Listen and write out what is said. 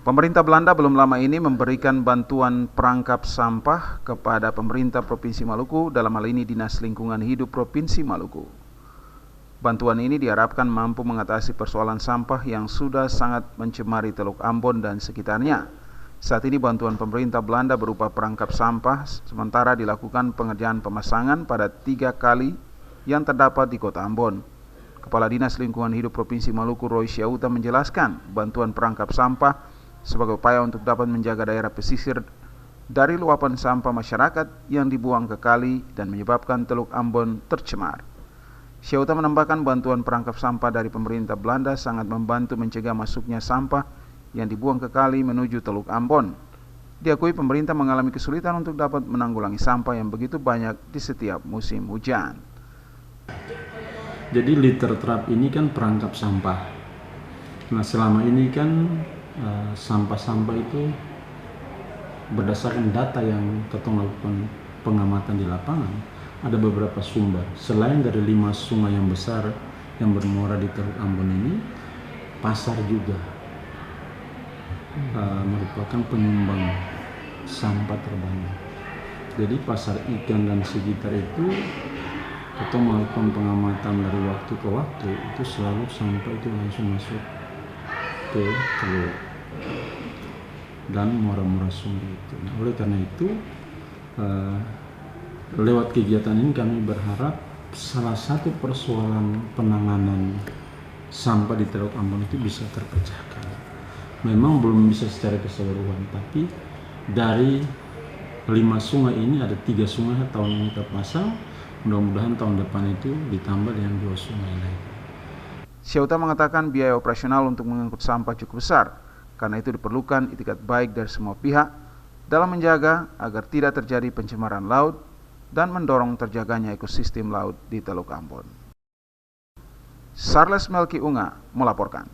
Pemerintah Belanda belum lama ini memberikan bantuan perangkap sampah kepada pemerintah Provinsi Maluku, dalam hal ini Dinas Lingkungan Hidup Provinsi Maluku. Bantuan ini diharapkan mampu mengatasi persoalan sampah yang sudah sangat mencemari Teluk Ambon dan sekitarnya. Saat ini bantuan pemerintah Belanda berupa perangkap sampah, sementara dilakukan pengerjaan pemasangan pada 3 kali yang terdapat di Kota Ambon. Kepala Dinas Lingkungan Hidup Provinsi Maluku, Roy Syauta, menjelaskan bantuan perangkap sampah sebagai upaya untuk dapat menjaga daerah pesisir dari luapan sampah masyarakat yang dibuang ke kali dan menyebabkan Teluk Ambon tercemar. Syauta menambahkan bantuan perangkap sampah dari pemerintah Belanda sangat membantu mencegah masuknya sampah yang dibuang ke kali menuju Teluk Ambon. Diakui pemerintah mengalami kesulitan untuk dapat menanggulangi sampah yang begitu banyak di setiap musim hujan. Jadi litter trap ini kan perangkap sampah. Nah, selama ini kan sampah-sampah itu berdasarkan data yang kita lakukan pengamatan di lapangan, ada beberapa sumber. Selain dari 5 sungai yang besar yang bermuara di Teluk Ambon ini, pasar juga merupakan penyumbang sampah terbanyak. Jadi pasar ikan dan sekitar itu kita melakukan pengamatan dari waktu ke waktu, itu selalu sampah itu langsung masuk ke teluk dan muara-muara sungai itu. Nah, oleh karena itu lewat kegiatan ini kami berharap salah satu persoalan penanganan sampah di Teluk Ambon itu bisa terpecahkan. Memang belum bisa secara keseluruhan, tapi dari 5 sungai ini ada 3 sungai tahun ini kita pasang. Mudah-mudahan tahun depan itu ditambah dengan 2 sungai lain. Syauta mengatakan biaya operasional untuk mengangkut sampah cukup besar, karena itu diperlukan itikat baik dari semua pihak dalam menjaga agar tidak terjadi pencemaran laut dan mendorong terjaganya ekosistem laut di Teluk Ambon. Charles Melki Unga melaporkan.